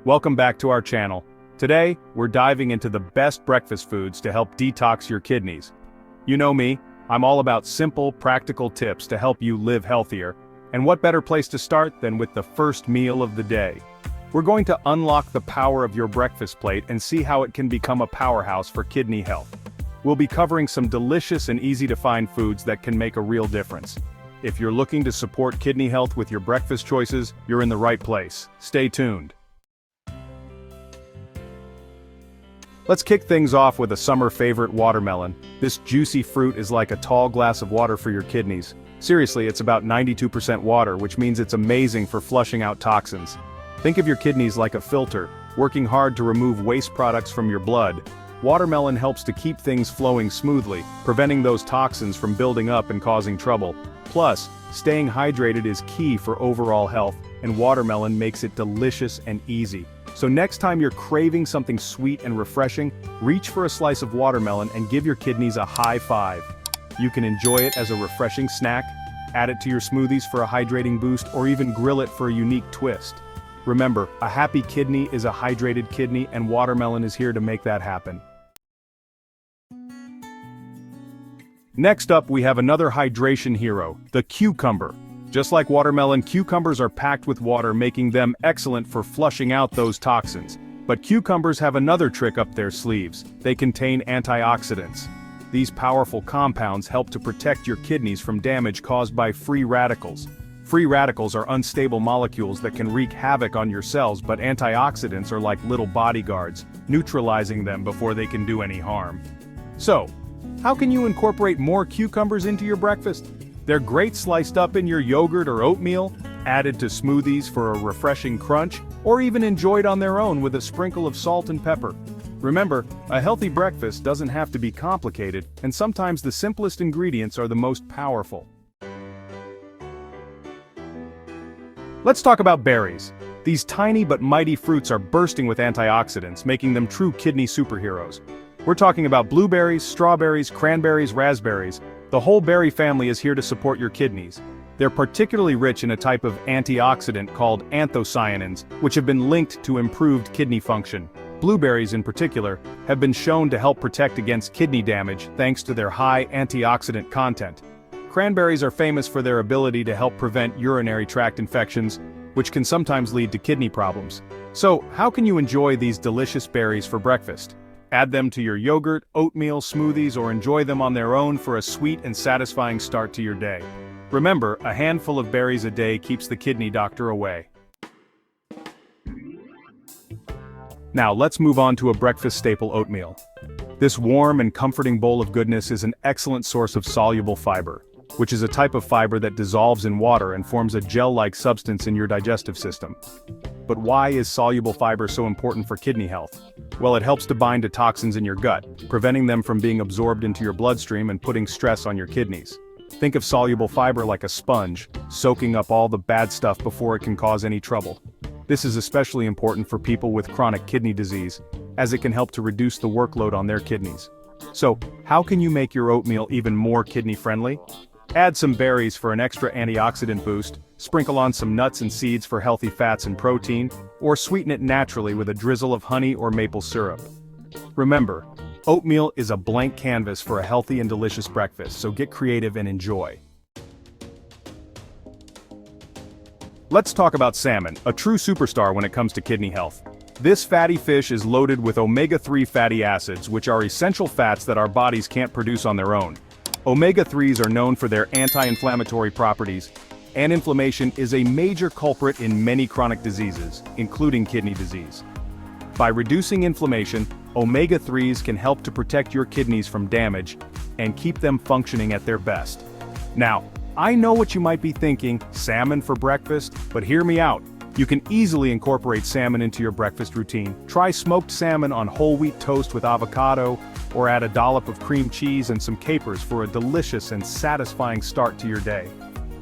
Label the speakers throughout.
Speaker 1: Welcome back to our channel. Today, we're diving into the best breakfast foods to help detox your kidneys. You know me, I'm all about simple, practical tips to help you live healthier. And what better place to start than with the first meal of the day? We're going to unlock the power of your breakfast plate and see how it can become a powerhouse for kidney health. We'll be covering some delicious and easy-to-find foods that can make a real difference. If you're looking to support kidney health with your breakfast choices, you're in the right place. Stay tuned. Let's kick things off with a summer favorite, watermelon. This juicy fruit is like a tall glass of water for your kidneys. Seriously, it's about 92% water, which means it's amazing for flushing out toxins. Think of your kidneys like a filter, working hard to remove waste products from your blood. Watermelon helps to keep things flowing smoothly, preventing those toxins from building up and causing trouble. Plus, staying hydrated is key for overall health, and watermelon makes it delicious and easy. So next time you're craving something sweet and refreshing, reach for a slice of watermelon and give your kidneys a high five. You can enjoy it as a refreshing snack, add it to your smoothies for a hydrating boost, or even grill it for a unique twist. Remember, a happy kidney is a hydrated kidney, and watermelon is here to make that happen. Next up, we have another hydration hero, the cucumber. Just like watermelon, cucumbers are packed with water, making them excellent for flushing out those toxins. But cucumbers have another trick up their sleeves. They contain antioxidants. These powerful compounds help to protect your kidneys from damage caused by free radicals. Free radicals are unstable molecules that can wreak havoc on your cells, but antioxidants are like little bodyguards, neutralizing them before they can do any harm. So, how can you incorporate more cucumbers into your breakfast? They're great sliced up in your yogurt or oatmeal, added to smoothies for a refreshing crunch, or even enjoyed on their own with a sprinkle of salt and pepper. Remember, a healthy breakfast doesn't have to be complicated, and sometimes the simplest ingredients are the most powerful. Let's talk about berries. These tiny but mighty fruits are bursting with antioxidants, making them true kidney superheroes. We're talking about blueberries, strawberries, cranberries, raspberries. The whole berry family is here to support your kidneys. They're particularly rich in a type of antioxidant called anthocyanins, which have been linked to improved kidney function. Blueberries in particular have been shown to help protect against kidney damage thanks to their high antioxidant content. Cranberries are famous for their ability to help prevent urinary tract infections, which can sometimes lead to kidney problems. So, how can you enjoy these delicious berries for breakfast? Add them to your yogurt, oatmeal, smoothies, or enjoy them on their own for a sweet and satisfying start to your day. Remember, a handful of berries a day keeps the kidney doctor away. Now let's move on to a breakfast staple, oatmeal. This warm and comforting bowl of goodness is an excellent source of soluble fiber, which is a type of fiber that dissolves in water and forms a gel-like substance in your digestive system. But why is soluble fiber so important for kidney health? Well, it helps to bind to toxins in your gut, preventing them from being absorbed into your bloodstream and putting stress on your kidneys. Think of soluble fiber like a sponge, soaking up all the bad stuff before it can cause any trouble. This is especially important for people with chronic kidney disease, as it can help to reduce the workload on their kidneys. So, how can you make your oatmeal even more kidney-friendly? Add some berries for an extra antioxidant boost, sprinkle on some nuts and seeds for healthy fats and protein, or sweeten it naturally with a drizzle of honey or maple syrup. Remember, oatmeal is a blank canvas for a healthy and delicious breakfast, so get creative and enjoy. Let's talk about salmon, a true superstar when it comes to kidney health. This fatty fish is loaded with omega-3 fatty acids, which are essential fats that our bodies can't produce on their own. Omega-3s are known for their anti-inflammatory properties, and inflammation is a major culprit in many chronic diseases, including kidney disease. By reducing inflammation, omega-3s can help to protect your kidneys from damage and keep them functioning at their best. Now, I know what you might be thinking, salmon for breakfast, but hear me out. You can easily incorporate salmon into your breakfast routine. Try smoked salmon on whole wheat toast with avocado, or add a dollop of cream cheese and some capers for a delicious and satisfying start to your day.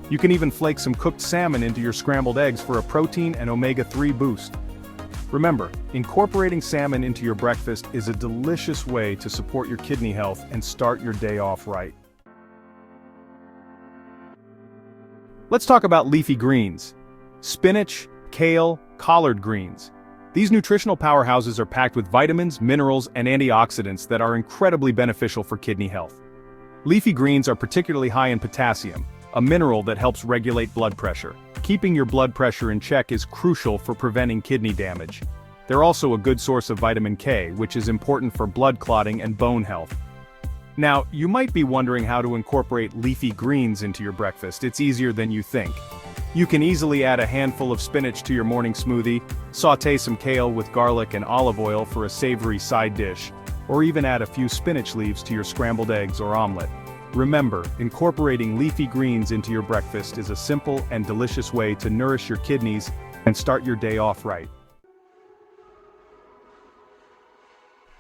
Speaker 1: You can even flake some cooked salmon into your scrambled eggs for a protein and omega-3 boost. Remember, incorporating salmon into your breakfast is a delicious way to support your kidney health and start your day off right. Let's talk about leafy greens. Spinach, kale, collard greens. These nutritional powerhouses are packed with vitamins, minerals, and antioxidants that are incredibly beneficial for kidney health. Leafy greens are particularly high in potassium, a mineral that helps regulate blood pressure. Keeping your blood pressure in check is crucial for preventing kidney damage. They're also a good source of vitamin K, which is important for blood clotting and bone health. Now, you might be wondering how to incorporate leafy greens into your breakfast. It's easier than you think. You can easily add a handful of spinach to your morning smoothie, sauté some kale with garlic and olive oil for a savory side dish, or even add a few spinach leaves to your scrambled eggs or omelet. Remember, incorporating leafy greens into your breakfast is a simple and delicious way to nourish your kidneys and start your day off right.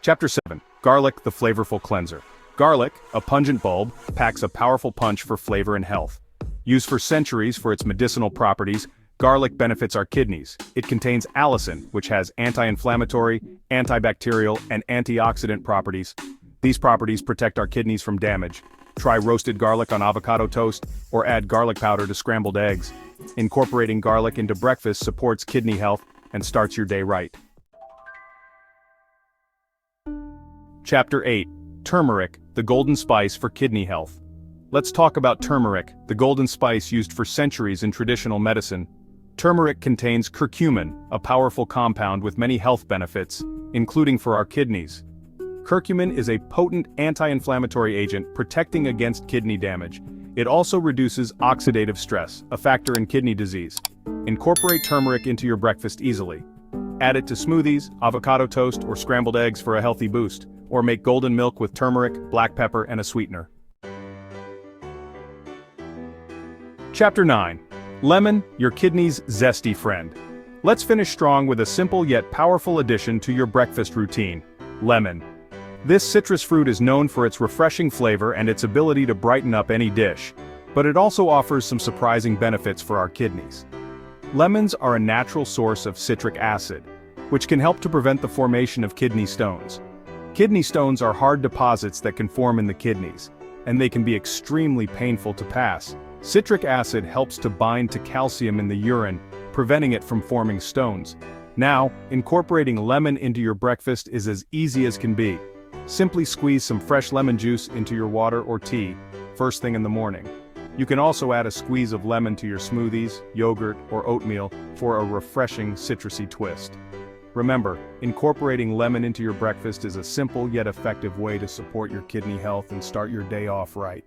Speaker 1: Chapter 7. Garlic, the Flavorful Cleanser. Garlic, a pungent bulb, packs a powerful punch for flavor and health. Used for centuries for its medicinal properties, garlic benefits our kidneys. It contains allicin, which has anti-inflammatory, antibacterial, and antioxidant properties. These properties protect our kidneys from damage. Try roasted garlic on avocado toast, or add garlic powder to scrambled eggs. Incorporating garlic into breakfast supports kidney health and starts your day right. Chapter 8. Turmeric, the golden spice for kidney health. Let's talk about turmeric, the golden spice used for centuries in traditional medicine. Turmeric contains curcumin, a powerful compound with many health benefits, including for our kidneys. Curcumin is a potent anti-inflammatory agent protecting against kidney damage. It also reduces oxidative stress, a factor in kidney disease. Incorporate turmeric into your breakfast easily. Add it to smoothies, avocado toast, or scrambled eggs for a healthy boost, or make golden milk with turmeric, black pepper, and a sweetener. Chapter 9. Lemon, your kidney's zesty friend. Let's finish strong with a simple yet powerful addition to your breakfast routine: lemon. This citrus fruit is known for its refreshing flavor and its ability to brighten up any dish, but it also offers some surprising benefits for our kidneys. Lemons are a natural source of citric acid, which can help to prevent the formation of kidney stones. Kidney stones are hard deposits that can form in the kidneys, and they can be extremely painful to pass. Citric acid helps to bind to calcium in the urine, preventing it from forming stones. Now, incorporating lemon into your breakfast is as easy as can be. Simply squeeze some fresh lemon juice into your water or tea, first thing in the morning. You can also add a squeeze of lemon to your smoothies, yogurt, or oatmeal for a refreshing citrusy twist. Remember, incorporating lemon into your breakfast is a simple yet effective way to support your kidney health and start your day off right.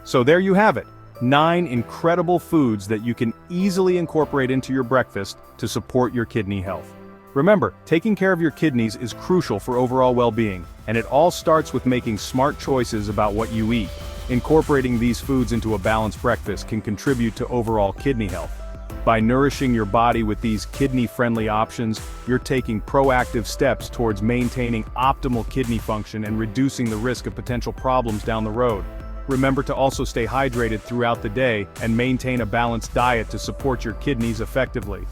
Speaker 1: So there you have it, 9 incredible foods that you can easily incorporate into your breakfast to support your kidney health. Remember, taking care of your kidneys is crucial for overall well-being, and it all starts with making smart choices about what you eat. Incorporating these foods into a balanced breakfast can contribute to overall kidney health. By nourishing your body with these kidney-friendly options, you're taking proactive steps towards maintaining optimal kidney function and reducing the risk of potential problems down the road. Remember to also stay hydrated throughout the day and maintain a balanced diet to support your kidneys effectively.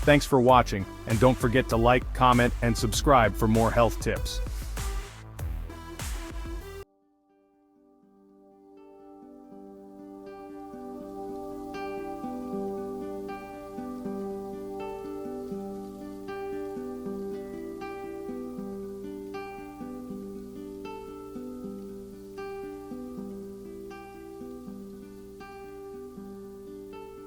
Speaker 1: Thanks for watching, and don't forget to like, comment, and subscribe for more health tips.